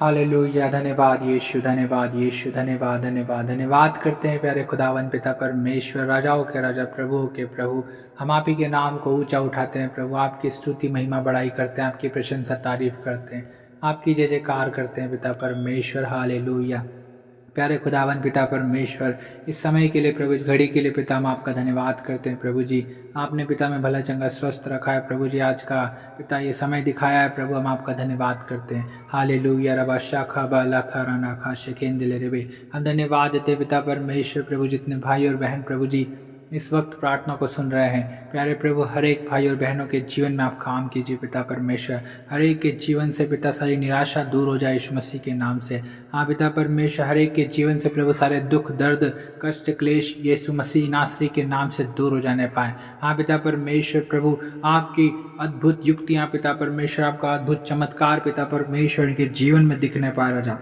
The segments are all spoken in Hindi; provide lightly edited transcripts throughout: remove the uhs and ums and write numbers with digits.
हालेलुया। धन्यवाद यीशु, धन्यवाद यीशु, धन्यवाद धन्यवाद धन्यवाद करते हैं प्यारे खुदावन पिता परमेश्वर, राजाओं के राजा, प्रभुओं के प्रभु। हम आप ही के नाम को ऊंचा उठाते हैं प्रभु, आपकी स्तुति महिमा बड़ाई करते हैं, आपकी प्रशंसा तारीफ करते हैं, आपकी जय जयकार करते हैं पिता परमेश्वर। हालेलुया। प्यारे खुदावन पिता परमेश्वर, इस समय के लिए प्रभु, इस घड़ी के लिए पिता हम आपका धन्यवाद करते हैं प्रभु जी। आपने पिता में भला चंगा स्वस्थ रखा है प्रभु जी, आज का पिता ये समय दिखाया है प्रभु, हम आपका धन्यवाद करते हैं। हालेलुया। रबा शाखा बाला खा राना खा शेखेन दिले रेबे, हम धन्यवाद देते पिता परमेश्वर प्रभु, जितने भाई और बहन प्रभु जी इस वक्त प्रार्थना को सुन रहे हैं प्यारे प्रभु, हर एक भाई और बहनों के जीवन में आप काम कीजिए पिता परमेश्वर। हर एक के जीवन से पिता सारी निराशा दूर हो जाए यीशु मसीह के नाम से। हाँ पिता परमेश्वर, हर एक के जीवन से प्रभु सारे दुख दर्द कष्ट क्लेश यीशु मसीह नासरी के नाम से दूर हो जाने पाए। हाँ पिता परमेश्वर प्रभु, आपकी अद्भुत युक्तियाँ पिता परमेश्वर, आपका अद्भुत चमत्कार पिता परमेश्वर इनके जीवन में दिखने पाए राजा।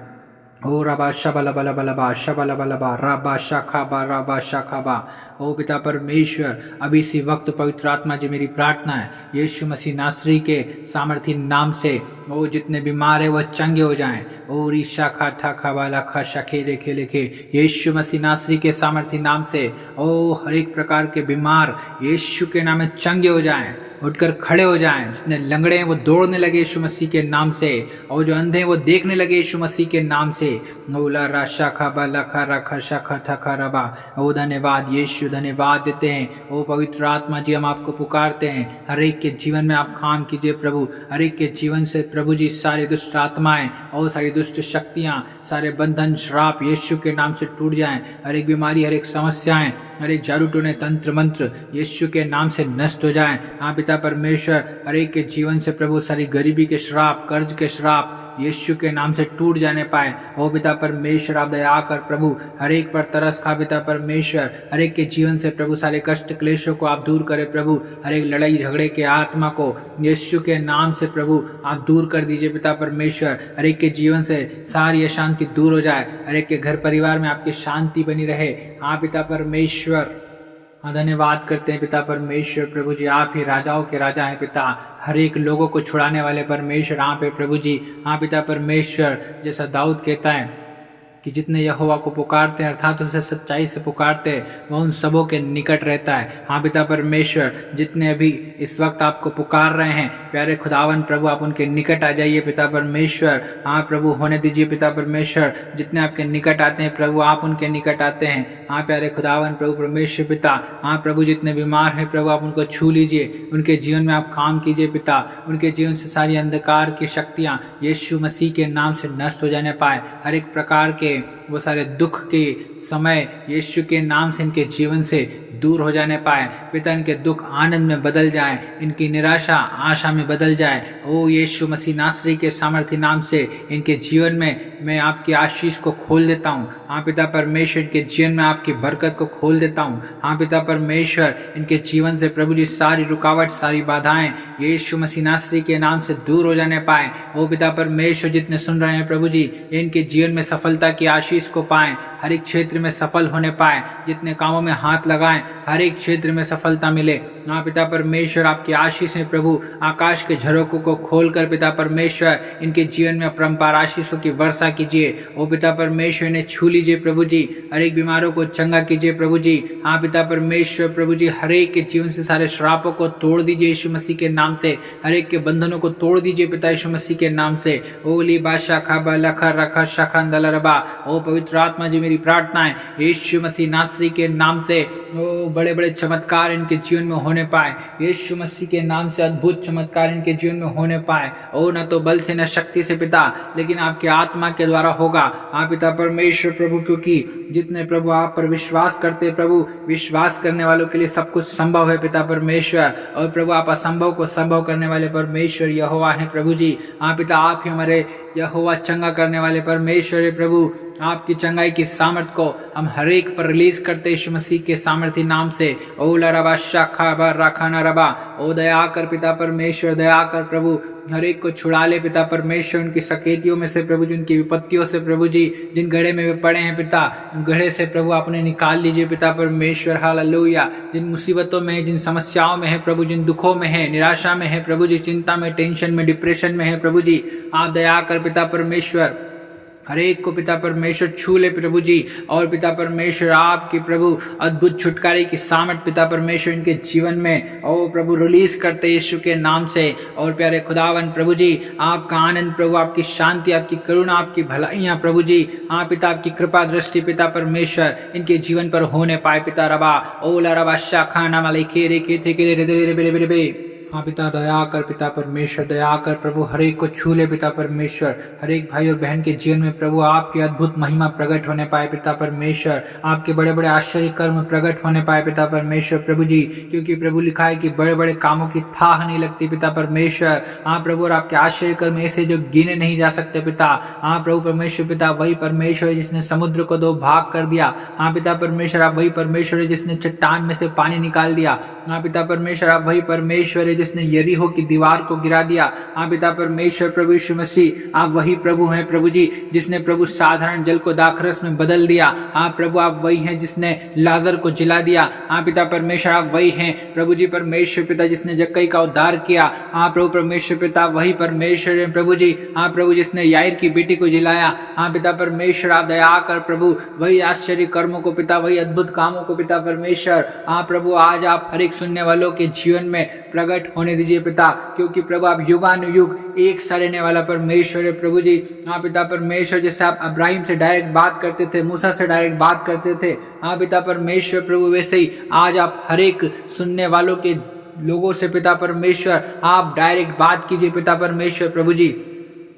ओ रबा शबला बला बला बा शबला बला बा रबा शाखा बा रबा शाखा बा। ओ पिता परमेश्वर, अभी इसी वक्त पवित्र आत्मा जी मेरी प्रार्थना है यीशु मसीह नासरी के सामर्थी नाम से, ओ जितने बीमार है वह चंगे हो जाएं। ओ रीशा खा ठा खा वाला खा शखे लेखे लेखे यीशु मसीह नासरी के सामर्थी नाम से, ओ हर एक प्रकार के बीमार यीशु के नाम में चंगे हो जाएं, उठकर खड़े हो जाएं। जितने लंगड़े हैं वो दौड़ने लगे यीशु मसीह के नाम से, और जो अंधे हैं वो देखने लगे यीशु मसीह के नाम से। ओला रा शाखा बा लखा रखा शाखा थखा रबा। ओ धन्यवाद यीशु, धन्यवाद देते हैं। ओ पवित्र आत्मा जी, हम आपको पुकारते हैं, हर एक के जीवन में आप काम कीजिए प्रभु। हर एक के जीवन से प्रभु जी सारी दुष्ट आत्माएं और सारी दुष्ट शक्तियाँ, सारे बंधन श्राप यीशु के नाम से टूट जाएं। हर एक बीमारी, हर एक समस्याएं, हर एक जादू टोने तंत्र मंत्र यीशु के नाम से नष्ट हो जाएं। हाँ पिता परमेश्वर, हर एक के जीवन से प्रभु सारी गरीबी के श्राप, कर्ज के श्राप यीशु के नाम से टूट जाने पाए। ओ पिता परमेश्वर, आप दया कर प्रभु, हर एक पर तरस खा पिता परमेश्वर। हर एक के जीवन से प्रभु सारे कष्ट क्लेशों को आप दूर करें प्रभु। हर एक लड़ाई झगड़े के आत्मा को यीशु के नाम से प्रभु आप दूर कर दीजिए पिता परमेश्वर। हर एक के जीवन से सारी अशांति दूर हो जाए, हर एक के घर परिवार में आपकी शांति बनी रहे। हाँ पिता परमेश्वर, हाँ धन्यवाद करते हैं पिता परमेश्वर प्रभु जी, आप ही राजाओं के राजा हैं पिता, हर एक लोगों को छुड़ाने वाले परमेश्वर आप हैं प्रभु जी। हाँ पिता परमेश्वर, जैसा दाऊद कहता है कि जितने यहोवा को पुकारते हैं अर्थात उसे सच्चाई से पुकारते हैं, वह उन सबों के निकट रहता है। हाँ पिता परमेश्वर, जितने अभी इस वक्त आपको पुकार रहे हैं प्यारे खुदावन प्रभु, आप उनके निकट आ जाइए पिता परमेश्वर। हाँ प्रभु, होने दीजिए पिता परमेश्वर, जितने आपके निकट आते हैं प्रभु आप उनके निकट आते हैं। हाँ प्यारे खुदावन प्रभु परमेश्वर पिता, हाँ प्रभु जितने बीमार हैं प्रभु आप उनको छू लीजिए, उनके जीवन में आप काम कीजिए पिता। उनके जीवन से सारी अंधकार की शक्तियाँ यीशु मसीह के नाम से नष्ट हो जाने पाए। हर एक प्रकार के वो सारे दुख के समय यीशु के नाम से इनके जीवन से दूर हो जाने पाए पिता। इनके दुख आनंद में बदल जाए, इनकी निराशा आशा में बदल जाए। ओ यीशु मसीह नासरी के सामर्थी नाम से इनके जीवन में मैं आपकी आशीष को खोल देता हूँ। हाँ पिता परमेश्वर, इनके जीवन में आपकी बरकत को खोल देता हूँ। हाँ पिता परमेश्वर, इनके जीवन से प्रभु जी सारी रुकावट, सारी बाधाएं यीशु मसीह नासरी के नाम से दूर हो जाने पाए। ओ पिता परमेश्वर, जितने सुन रहे हैं प्रभु जी, इनके जीवन में सफलता की आशीष को पाएं, हर एक क्षेत्र में सफल होने पाए, जितने कामों में हाथ लगाएं हर एक क्षेत्र में सफलता मिले। हाँ पिता परमेश्वर, आपकी आशीष है प्रभु, आकाश के झरोकों को खोलकर पिता परमेश्वर इनके जीवन में अपरंपार आशीषों की वर्षा कीजिए। ओ पिता परमेश्वर, इन्हें छू लीजिए प्रभु जी, हर एक बीमारों को चंगा कीजिए प्रभु जी। हाँ पिता परमेश्वर प्रभु जी, हर एक के जीवन से सारे श्रापों को तोड़ दीजिए यीशु मसीह के नाम से, हर एक के बंधनों को तोड़ दीजिए पिता यीशु मसीह के नाम से। ओली बादशाह खाबा लखा रखा शाखा दलरबा। ओ पवित्र आत्मा जी, मेरी प्रार्थना है यीशु मसीह नासरी के नाम से ओ बड़े बड़े चमत्कार इनके जीवन में होने पाए, यीशु मसीह के नाम से अद्भुत चमत्कार इनके जीवन में होने पाए। ओ न तो बल से न शक्ति से पिता, लेकिन आपके आत्मा के द्वारा होगा। हाँ पिता परमेश्वर प्रभु, क्योंकि जितने प्रभु आप पर विश्वास करते प्रभु, विश्वास करने वालों के लिए सब कुछ संभव है पिता परमेश्वर। और प्रभु आप असंभव को संभव करने वाले परमेश्वर यहोवा है प्रभु जी। हाँ पिता, आप ही हमारे यहोवा चंगा करने वाले परमेश्वर है प्रभु। आपकी चंगाई की सामर्थ को हम हर एक पर रिलीज करते यीशु मसीह के सामर्थी नाम से। ओ लरबा शाखा बा राखा न रबा। ओ दया कर पिता परमेश्वर, दया कर प्रभु, हर एक को छुड़ा ले पिता परमेश्वर, उनकी सकेतियों में से प्रभु, जिनकी विपत्तियों से प्रभु जी, जिन गढ़े में वे पड़े हैं पिता, गढ़े से प्रभु आपने निकाल लीजिए पिता परमेश्वर। हालेलुया। जिन मुसीबतों में, जिन समस्याओं में है प्रभु, जिन दुखों में है, निराशा में है प्रभु जी, चिंता में, टेंशन में, डिप्रेशन में है प्रभु जी, आप दया कर पिता परमेश्वर, हर एक को पिता परमेश्वर छू ले प्रभु जी। और पिता परमेश्वर आपकी प्रभु अद्भुत छुटकारे की सामर्थ पिता परमेश्वर इनके जीवन में ओ प्रभु रिलीज करते यीशु के नाम से। और प्यारे खुदावन प्रभु जी, आपका आनंद प्रभु, आपकी शांति, आपकी करुणा, आपकी भलाइयाँ प्रभु जी, हाँ पिता आपकी कृपा दृष्टि पिता परमेश्वर इनके जीवन पर होने पाए पिता रबा। ओला रबा शाखा नाम लेखे रेखे थे के रे। हाँ पिता दया कर पिता परमेश्वर, दया कर प्रभु, हर एक को छू ले पिता परमेश्वर। हर एक भाई और बहन के जीवन में प्रभु आपकी अद्भुत महिमा प्रकट होने पाए पिता परमेश्वर। आपके बड़े बड़े आश्चर्य कर्म प्रकट होने पाए पिता परमेश्वर प्रभु जी। क्योंकि प्रभु लिखा है कि बड़े बड़े कामों की थाह नहीं लगती पिता परमेश्वर। हाँ प्रभु, और आपके आश्चर्य कर्म ऐसे जो गिने नहीं जा सकते पिता। हाँ प्रभु परमेश्वर पिता, वही परमेश्वर है जिसने समुद्र को 2 भाग कर दिया। हाँ पिता परमेश्वर, आप वही परमेश्वर है जिसने चट्टान में से पानी निकाल दिया। हाँ पिता परमेश्वर, आप वही परमेश्वर है जिसने यरीहो की दीवार को गिरा दिया। हाँ पिता परमेश्वर प्रभु यीशु मसीह, आप वही प्रभु हैं प्रभु जी जिसने प्रभु साधारण जल को दाखरस में बदल दिया। हाँ प्रभु, आप वही हैं जिसने लाजर को जिला दिया। हाँ पिता परमेश्वर, आप वही हैं प्रभु जी परमेश्वर पिता जिसने जक्कई का उद्धार किया। हाँ प्रभु परमेश्वर पिता, वही परमेश्वर है प्रभु जी। हाँ प्रभु, जिसने याईर की बेटी को जिलाया। हाँ पिता परमेश्वर, आप दया कर प्रभु, वही आश्चर्य कर्मों को पिता, वही अद्भुत कामों को पिता परमेश्वर। हाँ प्रभु, आज आप हर एक सुनने वालों के जीवन में प्रकट होने दीजिए पिता। क्योंकि प्रभु आप युगानुयुग एक सा रहने वाला परमेश्वर है प्रभु जी। हाँ पिता परमेश्वर, जैसे आप अब्राहिम से डायरेक्ट बात करते थे, मूसा से डायरेक्ट बात करते थे, हाँ पिता परमेश्वर प्रभु, वैसे ही आज आप हर एक सुनने वालों के लोगों से पिता परमेश्वर आप डायरेक्ट बात कीजिए पिता परमेश्वर प्रभु जी।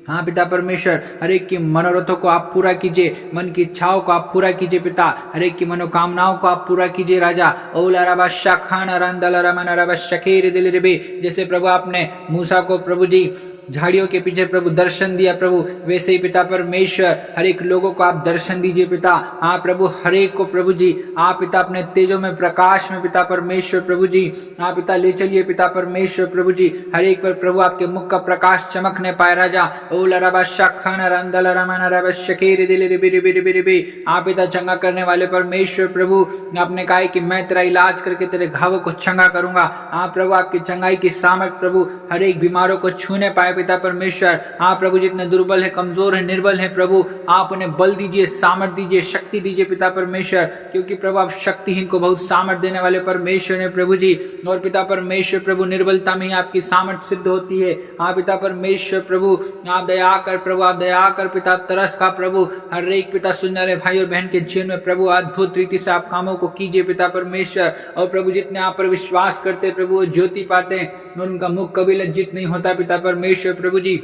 हाँ पिता परमेश्वर, हर एक की मनोरथों को आप पूरा कीजिए, मन की इच्छाओं को आप पूरा कीजिए पिता, हर एक की मनोकामनाओं को आप पूरा कीजिए राजा। ओला रबा शाखान रंदल रमन रबा शकेर दिल रिबे, जैसे प्रभु आपने मूसा को प्रभु जी झाड़ियों के पीछे प्रभु दर्शन दिया प्रभु, वैसे ही पिता परमेश्वर हर एक लोगों को आप दर्शन दीजिए पिता। हाँ प्रभु, हर एक को प्रभु जी आप पिता अपने तेजों में प्रकाश में पिता परमेश्वर प्रभु जी हाँ पिता ले चलिए पिता परमेश्वर प्रभु जी। हर एक पर प्रभु आपके मुख का प्रकाश चमकने पाए राजा। ओला रबा शाखान रंदल रमन रबा शकेर दिल रिबे रिबे रिबे रिबे। आप पिता चंगा करने वाले परमेश्वर प्रभु, आपने कहा कि मैं तेरा इलाज करके तेरे घावों को चंगा करूंगा। हाँ प्रभु, आपकी चंगाई की सामर्थ प्रभु हर एक बीमारों को छूने पाए पिता परमेश्वर। हाँ प्रभु, जितने दुर्बल है, कमजोर है, निर्बल है प्रभु, आप उन्हें बल दीजिए, सामर्थ दीजिए, शक्ति दीजिए पिता परमेश्वर। क्योंकि प्रभु आप शक्तिहीन को बहुत सामर्थ देने वाले परमेश्वर है प्रभु जी। और पिता परमेश्वर प्रभु, निर्बलता में ही आपकी सामर्थ सिद्ध होती है। हाँ पिता परमेश्वर प्रभु, आप दया कर प्रभु, आप दया कर पिता, तरस का प्रभु हर एक पिता सुनने वाले भाई और बहन के जीवन में प्रभु अद्भुत रीति से आप कामों को कीजिए पिता परमेश्वर। और प्रभु जितने आप पर विश्वास करते प्रभु वो ज्योति पाते हैं और उनका मुख कभी लज्जित नहीं होता पिता परमेश्वर प्रभु जी।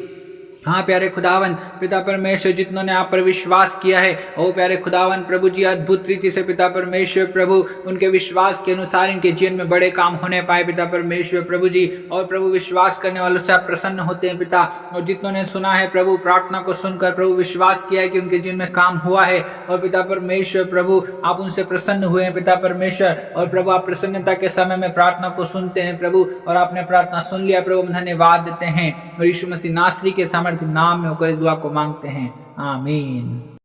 हाँ प्यारे खुदावन पिता परमेश्वर, जितनों ने आप पर विश्वास किया है ओ प्यारे खुदावन प्रभु जी, अद्भुत रीति से पिता परमेश्वर प्रभु उनके विश्वास के अनुसार इनके जीवन में बड़े काम होने पाए पिता परमेश्वर प्रभु जी। और प्रभु विश्वास करने वालों से आप प्रसन्न होते हैं पिता। और जितनों ने सुना है प्रभु, प्रार्थना को सुनकर प्रभु विश्वास किया है कि उनके जीवन में काम हुआ है, और पिता परमेश्वर प्रभु आप उनसे प्रसन्न हुए हैं पिता परमेश्वर। और प्रभु आप प्रसन्नता के समय में प्रार्थना को सुनते हैं प्रभु, और आपने प्रार्थना सुन लिया प्रभु, हम धन्यवाद देते हैं। और यीशु मसीह नासरी के सामर्थ्य नाम में होकर इस दुआ को मांगते हैं, आमीन।